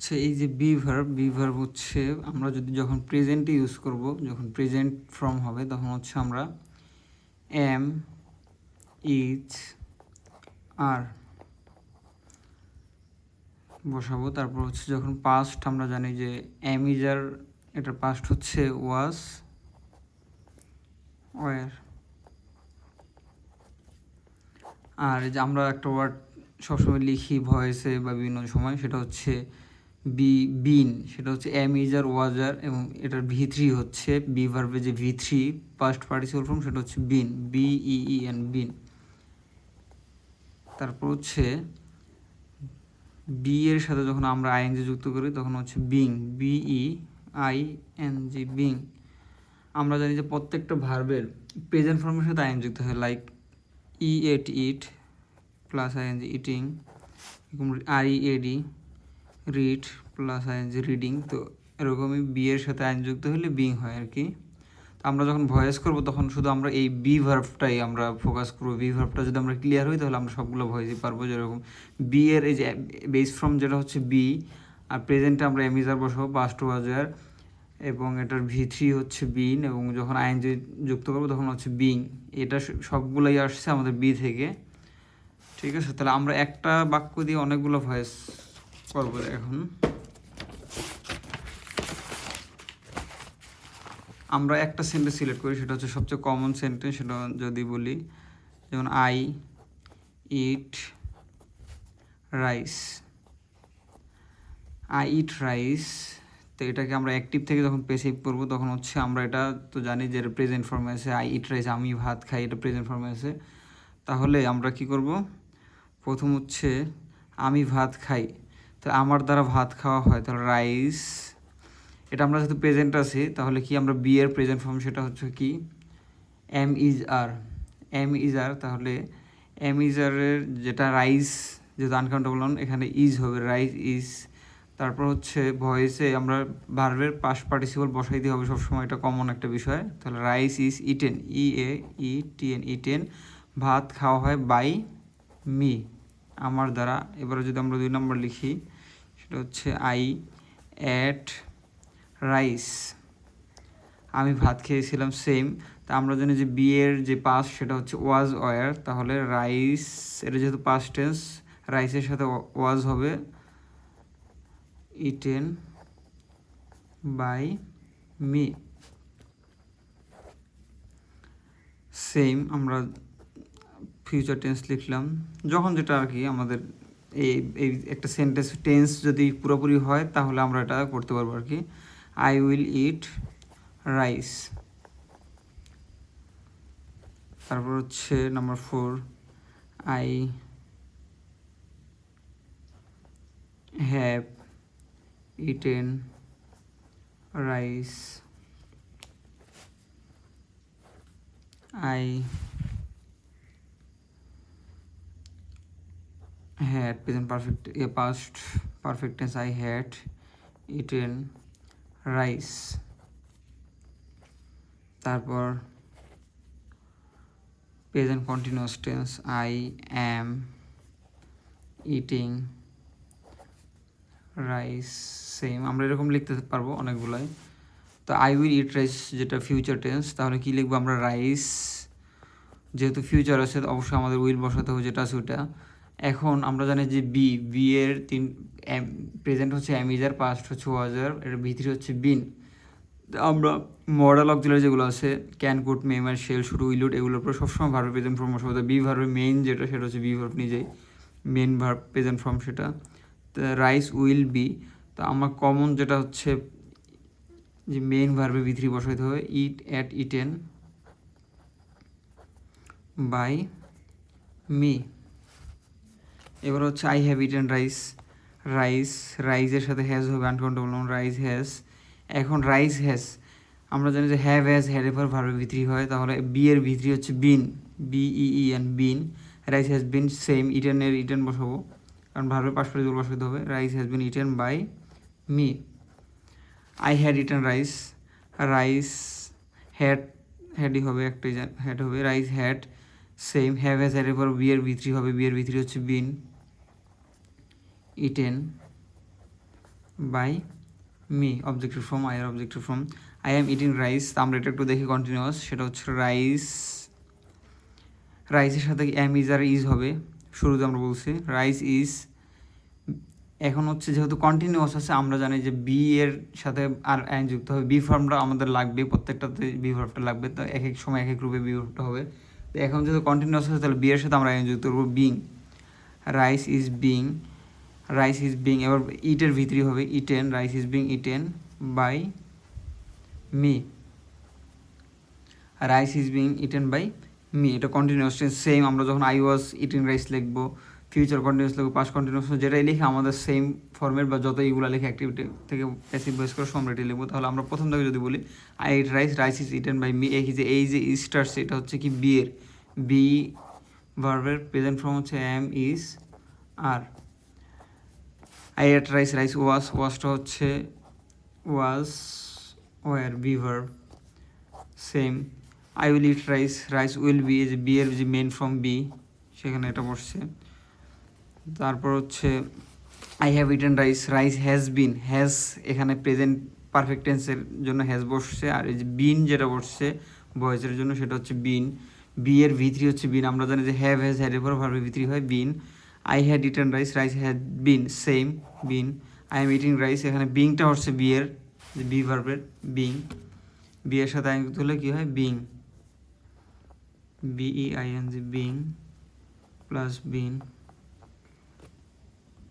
আচ্ছা, এই যে বি ভার্ব হচ্ছে আমরা যদি যখন প্রেজেন্টে ইউজ করব, যখন প্রেজেন্ট ফর্ম হবে তখন হচ্ছে আমরা এম, ইজ, আর বসাবো। তারপর হচ্ছে যখন পাস্ট আমরা জানি যে এম ইজ আর, এটার পাস্ট হচ্ছে ওয়াজ, ওয়ার। আর এই যে আমরা একটা ওয়ার্ড সবসময় লিখি ভয়েসে বা বিভিন্ন সময়, সেটা হচ্ছে বিন, সেটা হচ্ছে এম ইজ আর, ওয়াজ আর, এবং এটার ভি3 হচ্ছে বি ভার্বে যে ভি3 পাস্ট পার্টিসিপাল ফর্ম, সেটা হচ্ছে বিন, বিইএন, বিন। তারপর হচ্ছে বি এর সাথে যখন আমরা আইএনজি যুক্ত করি তখন হচ্ছে বিং, বিইআইএনজি, বিং। আমরা জানি যে প্রত্যেকটা ভার্বের প্রেজেন্ট ফর্মের সাথে আইএন যুক্ত হয়, like eat, eat plus I N G, eating, এরকম R E A D, read plus I N G, reading. তো এরকমই বি এর সাথে আইন যুক্ত হলে বিং হয় আর কি। তো আমরা যখন ভয়েস করব তখন শুধু আমরা এই বি ভার্বটাই আমরা ফোকাস করবো। বি ভার্বটা যদি আমরা ক্লিয়ার হই তাহলে আমরা সবগুলো ভয়েসই পারবো। যেরকম বি এর এই যে বেস ফর্ম যেটা হচ্ছে বি, আর প্রেজেন্টে আমরা এমিজার বসাবো, পাস্ট ওয়াজার, এবং এটার ভি3 হচ্ছে বিন, এবং যখন আইএনজি যুক্ত করবো তখন হচ্ছে বিং। এটা সবগুলোই আসছে আমাদের বি থেকে। ঠিক আছে, তাহলে আমরা একটা বাক্য দিয়ে অনেকগুলো ভয়েস করবো এখন। আমরা একটা সেন্টেন্স সিলেক্ট করি, সেটা হচ্ছে সবচেয়ে কমন সেন্টেন্স। সেটা যদি বলি যেমন I eat rice, I eat rice. তো এটাকে আমরা অ্যাক্টিভ থেকে যখন পেসিভ করবো তখন হচ্ছে আমরা এটা তো জানি যে প্রেজেন্ট ফর্মে আছে, আই ইট রাইস, আমি ভাত খাই, এটা প্রেজেন্ট ফর্মে আছে। তাহলে আমরা কি করব, প্রথম হচ্ছে আমি ভাত খাই, তো আমার দ্বারা ভাত খাওয়া হয়, তাহলে রাইস। এটা আমরা যেহেতু প্রেজেন্ট আছি তাহলে কি আমরা বি এর প্রেজেন্ট ফর্ম সেটা হচ্ছে কি am is are, am is are. তাহলে এম ইজ আরের যেটা রাইস, যেহেতু আনকাউন্টেবল নাউন, এখানে ইজ হবে, রাইস ইজ। তারপর হচ্ছে ভয়েসে আমরা ভার্বের পাস্ট পার্টিসিপল বসাই দিতে হবে সবসময়, এটা কমন একটা বিষয়। তাহলে রাইস ইজ ইটেন, ইএইটিএন, ইটেন। ভাত খাওয়া হয় বাই মি, আমার দ্বারা। এবারে যদি আমরা 2 নম্বর লিখি, সেটা হচ্ছে আই অ্যাট রাইস, আমি ভাত খেয়েছিলাম, সেম। তা আমরা জানি যে বি এর যে পাস্ট সেটা হচ্ছে ওয়াজ, ওয়ার। তাহলে রাইস, এটা যেহেতু পাস্ট টেন্স, রাইসের সাথে ওয়াজ হবে, ইটেন বাই মি। সেম আমরা ফিউচার টেন্স লিখলাম, যখন যেটা আর কি আমাদের এই এই একটা সেন্টেন্স টেন্স যদি পুরোপুরি হয় তাহলে আমরা এটা করতে পারবো আর কি। I will eat rice. তারপর হচ্ছে number 4, I have eaten rice, I had present perfect, past perfect tense, I had eaten rice। তারপর present continuous tense, I am eating rice, same. আমরা এরকম লিখতে পারবো অনেকগুলাই। তো আই উইল ইট রাইস যেটা ফিউচার টেন্স, তাহলে কি লিখবো আমরা রাইস, যেহেতু ফিউচার আছে অবশ্যই আমাদের উইল বসাতে হবে, যেটা আছে ওইটা। এখন আমরা জানি যে বি এর প্রেজেন্ট হচ্ছে অ্যামিজার, পাস্ট হচ্ছে ওয়াজার, এর ভি3 হচ্ছে বিন। আমরা মডেল অক্সিলারি যেগুলো আছে, ক্যান, কুড, মেম আর শেল, শুরু, উইলুড, এগুলোর উপর সবসময় ভার্ব প্রেজেন্ট ফর্ম বসাবো। বি ভার্বের মেইন যেটা সেটা হচ্ছে বি ভার্ব নিজেই, মেন ভার্ব প্রেজেন্ট ফর্ম সেটা। রাইস উইল বি, তো আমার কমন যেটা হচ্ছে যে মেইন ভার্বে ভি3 বসাইতে হবে, ইট অ্যাট ইটেন বাই মি। এবার হচ্ছে I have eaten rice, rice, রাইসের সাথে হ্যাজ হবে, আনকাউন্টেবল নাউন, রাইস হ্যাজ। এখন রাইস হ্যাজ, আমরা জানি যে হ্যাভ হ্যাজ হ্যাড এর পর ভার্বে ভি3 হয়, তাহলে বি এর ভি3 হচ্ছে been, b e n, been. Rice has been, same, ইটেনের ইটেন বসাবো কারণ ভার্বে পাস্ট পার্টিসিপল বসাতে হবে, rice has been eaten by me. I had eaten rice, rice had, হ্যাডই হবে, একটাই হ্যাড হবে, rice had, same. Have has had এর পর বি এর ভি3 হবে, বি এর ভি3 হচ্ছে been, eaten by me, objective form, I আর objective form. I am eating rice, আমরা এটা একটু দেখি কন্টিনিউয়াস, সেটা হচ্ছে রাইস, রাইসের সাথে অ্যাম ইজ আর ইজ হবে, শুরুতে আমরা বলছি রাইস ইজ। এখন হচ্ছে যেহেতু কন্টিনিউয়াস আছে, আমরা জানি যে বি এর সাথে আর অ্যান যুক্ত হবে, বি ফর্মটা আমাদের লাগবে, প্রত্যেকটাতে বি ফর্মটা লাগবে, তো এক এক সময় এক এক রূপে বি ফর্মটা হবে। তো এখন যেহেতু কন্টিনিউয়াস আছে, তাহলে বি এর সাথে আমরা অ্যান যুক্ত করবো, being, rice is being, rice is being, এবার ইটের ভিতরে হবে eaten, rice is being eaten by me, rice is being eaten by me. এটা কন্টিনিউয়াস সেম, আমরা যখন আই ওয়াজ ইটিং রাইস লিখবো, ফিউচার কন্টিনিউয়াস লিখবো, পাস্ট কন্টিনিউয়াস, যেটাই লিখে আমাদের সেম ফর্মেট বা যত এইগুলো লিখে অ্যাক্টিভিটি থেকে প্যাসিভ ভয়েস করে আমরা এটি লিখবো। তাহলে আমরা প্রথম থেকে যদি বলি I eat rice, rice is eaten by me, এই যে স্টার্স, এটা হচ্ছে কি বি এর, বি ভার্বের প্রেজেন্ট ফর্ম হচ্ছে am is are. I ate rice, rice was, ওয়াজটা হচ্ছে was were, be verb same. I will eat rice, rice will be, যে বি এর যে মেন ফর্ম বি, সেখানে এটা বসছে। তারপর হচ্ছে I have eaten rice, rice has bin, has এখানে প্রেজেন্ট পারফেক্ট টেন্সের জন্য হ্যাজ বসছে, আর এই যে বিন যেটা বসছে ভয়েসের জন্য সেটা হচ্ছে বিন, বি এর ভিতরি হচ্ছে বিন, আমরা জানি যে হ্যাভ হ্যাজ হ্যাড এর পর ভার্বের ভিতরি হয় been. I had eaten rice, rice had been same been. I am eating rice, এখানে বিংটা হচ্ছে বি এর, যে বি ভার্বের বিং, বি এর সাথে আইন হলে কী হয় বিং, বিইআইএনজি বিং প্লাস বিন